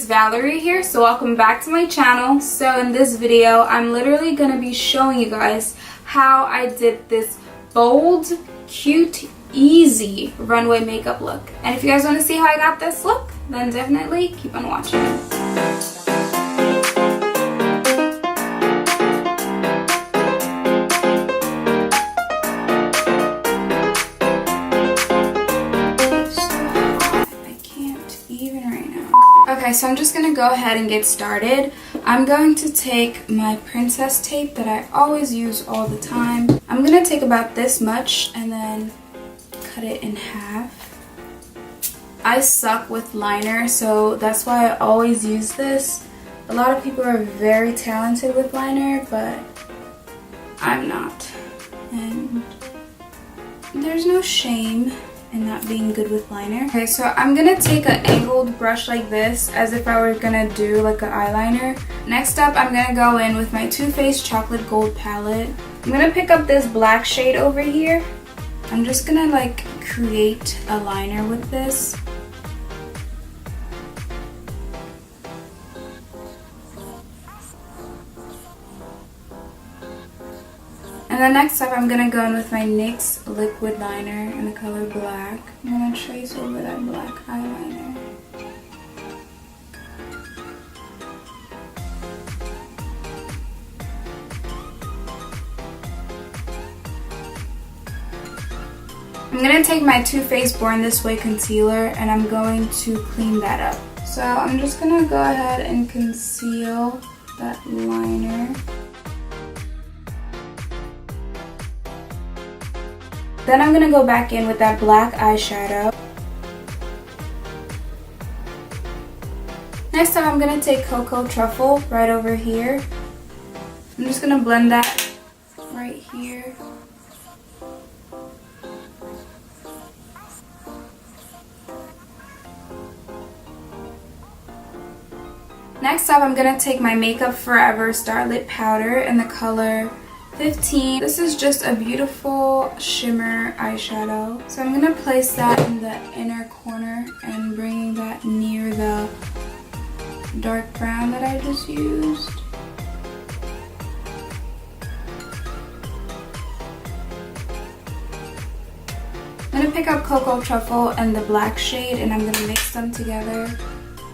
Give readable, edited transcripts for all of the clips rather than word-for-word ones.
Valerie here, so welcome back to my channel. So in this video, I'm literally going to be showing you guys how I did this bold, cute, easy runway makeup look. And if you guys want to see how I got this look, then definitely keep on watching. Okay, so I'm just going to go ahead and get started. I'm going to take my princess tape that I always use all the time. I'm going to take about this much and then cut it in half. I suck with liner, so that's why I always use this. A lot of people are very talented with liner, but I'm not. And there's no shame and not being good with liner. Okay, so I'm gonna take an angled brush like this as if I were gonna do like an eyeliner. Next up, I'm gonna go in with my Too Faced Chocolate Gold palette. I'm gonna pick up this black shade over here. I'm just gonna like create a liner with this. And then next up, I'm going to go in with my NYX liquid liner in the color black. I'm going to trace over that black eyeliner. I'm going to take my Too Faced Born This Way concealer and I'm going to clean that up. So I'm just going to go ahead and conceal that liner. Then I'm going to go back in with that black eyeshadow. Next up, I'm going to take Cocoa Truffle right over here. I'm just going to blend that right here. Next up, I'm going to take my Makeup Forever Starlit Powder in the color 15. This is just a beautiful shimmer eyeshadow. So I'm going to place that in the inner corner and bringing that near the dark brown that I just used. I'm going to pick up Cocoa Truffle and the black shade and I'm going to mix them together.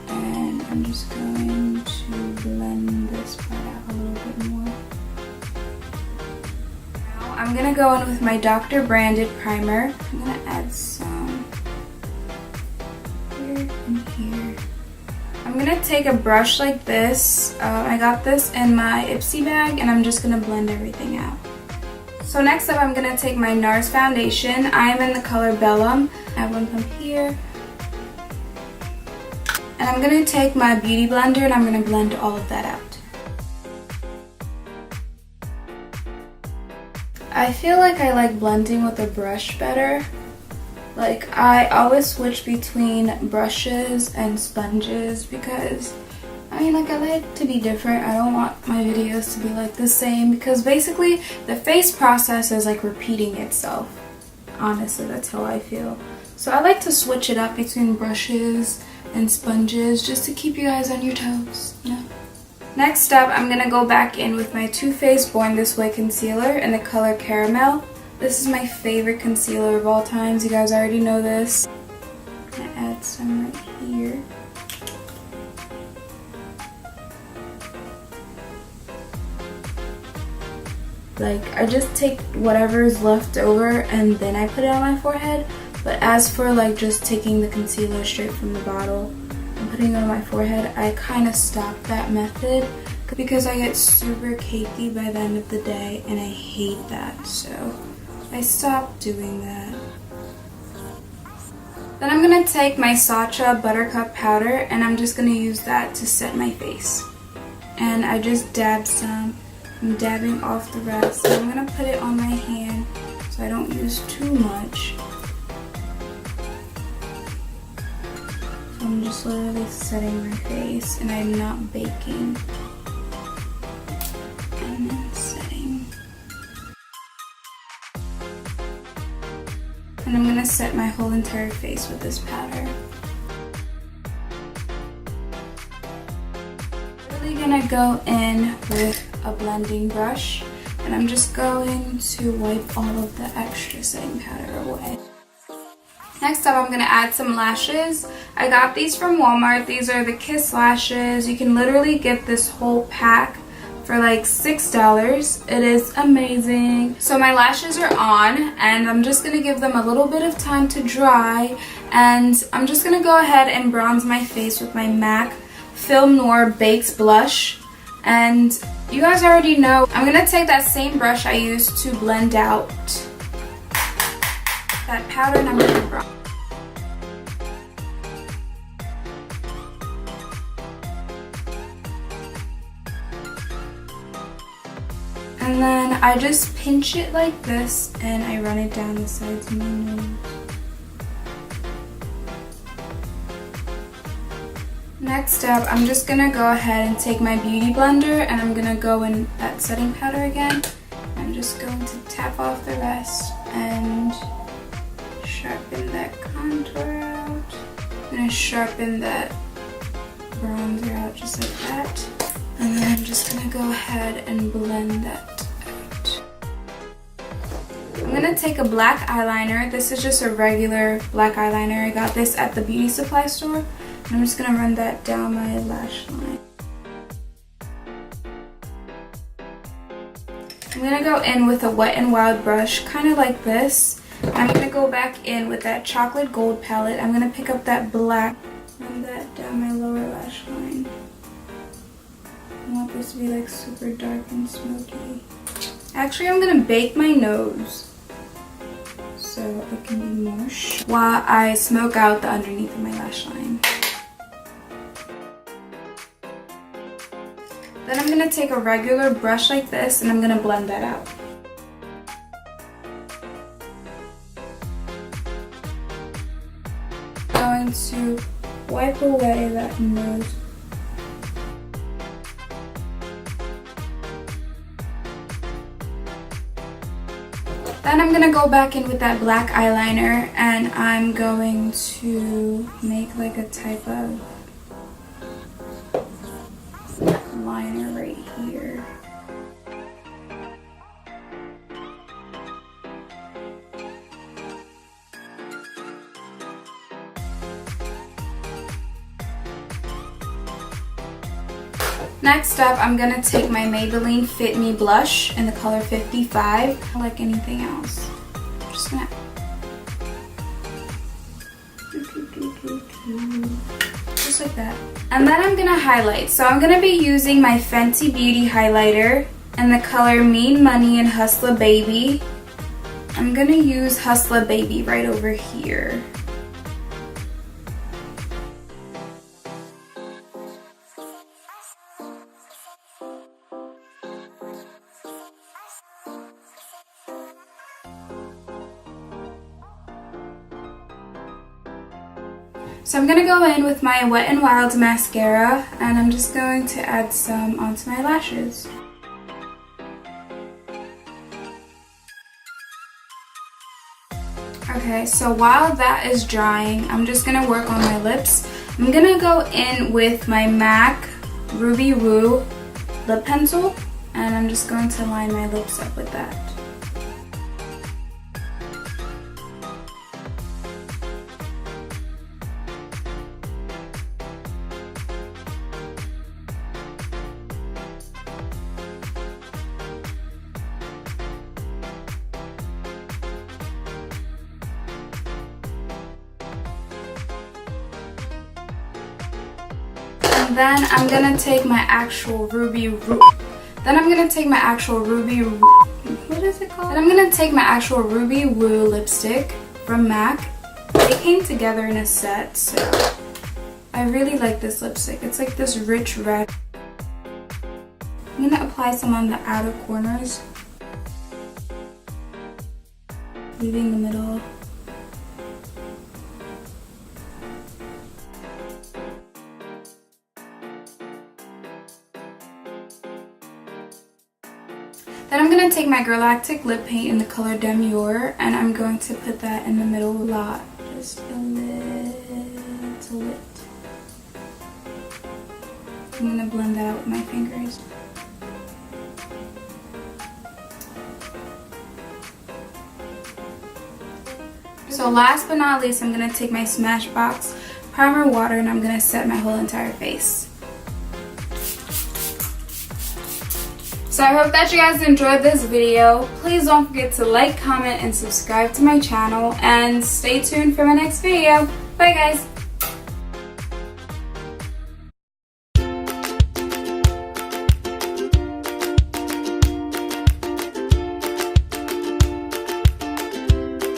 And I'm just going to blend this part out a little bit more. I'm going to go in with my Dr. Branded primer. I'm going to add some here and here. I'm going to take a brush like this. I got this in my Ipsy bag and I'm just going to blend everything out. So next up, I'm going to take my NARS foundation. I am in the color Bellum. I have one pump here. And I'm going to take my beauty blender and I'm going to blend all of that out. I feel like I like blending with a brush better. Like, I always switch between brushes and sponges because, I mean, like, I like it to be different. I don't want my videos to be like the same because basically the face process is like repeating itself. Honestly, that's how I feel. So I like to switch it up between brushes and sponges just to keep you guys on your toes, you know? Next up, I'm going to go back in with my Too Faced Born This Way concealer in the color Caramel. This is my favorite concealer of all times. You guys already know this. I'm going to add some right here. Like, I just take whatever is left over and then I put it on my forehead. But as for like just taking the concealer straight from the bottle, putting it on my forehead, I kind of stopped that method because I get super cakey by the end of the day and I hate that, so I stopped doing that. Then I'm going to take my Sacha Buttercup powder and I'm just going to use that to set my face. And I just dabbed some. I'm dabbing off the rest. So I'm going to put it on my hand so I don't use too much. I'm just literally setting my face and I'm not baking. And then setting. And I'm going to set my whole entire face with this powder. gonna go in with a blending brush, and I'm just going to wipe all of the extra setting powder away. Next up, I'm gonna add some lashes. I got these from Walmart. These are the Kiss lashes. You can literally get this whole pack for like $6. It is amazing. So my lashes are on, and I'm just gonna give them a little bit of time to dry, and I'm just gonna go ahead and bronze my face with my MAC Film Noir Bakes Blush. And you guys already know, I'm gonna take that same brush I used to blend out that powder, and I'm gonna bronze. And then I just pinch it like this, and I run it down the sides of my nose. Next up, I'm just gonna go ahead and take my beauty blender, and I'm gonna go in that setting powder again. I'm just going to tap off the rest and sharpen that contour out. I'm gonna sharpen that bronzer out just like that. And then I'm just gonna go ahead and blend that out. I'm gonna take a black eyeliner. This is just a regular black eyeliner. I got this at the beauty supply store. And I'm just gonna run that down my lash line. I'm gonna go in with a Wet n Wild brush, kind of like this. And I'm gonna go back in with that chocolate gold palette. I'm gonna pick up that black, run that down my lower lash line. I want this to be like super dark and smoky. Actually, I'm gonna bake my nose so it can be more while I smoke out the underneath of my lash line. Then I'm gonna take a regular brush like this, and I'm gonna blend that out. I'm going to wipe away that nose. Then I'm gonna go back in with that black eyeliner, and I'm going to make like a type of liner right here. Next up, I'm gonna take my Maybelline Fit Me blush in the color 55. Like anything else, I'm just gonna just like that. And then I'm gonna highlight. So I'm gonna be using my Fenty Beauty highlighter in the color Mean Money and Hustler Baby. I'm gonna use Hustler Baby right over here. So I'm gonna go in with my Wet n Wild mascara, and I'm just going to add some onto my lashes. Okay, so while that is drying, I'm just gonna work on my lips. I'm gonna go in with my MAC Ruby Woo lip pencil, and I'm just going to line my lips up with that. And then I'm gonna take my actual Ruby Woo. Then I'm gonna take my actual Ruby Woo. What is it called? And I'm gonna take my actual Ruby Woo lipstick from MAC. They came together in a set, so I really like this lipstick. It's like this rich red. I'm gonna apply some on the outer corners, leaving the middle. Then I'm going to take my Galactic lip paint in the color Demure, and I'm going to put that in the middle a lot. Just a little bit. I'm gonna blend that out with my fingers. So last but not least, I'm gonna take my Smashbox primer water and I'm gonna set my whole entire face. So I hope that you guys enjoyed this video. Please don't forget to like, comment, and subscribe to my channel, and stay tuned for my next video. Bye guys!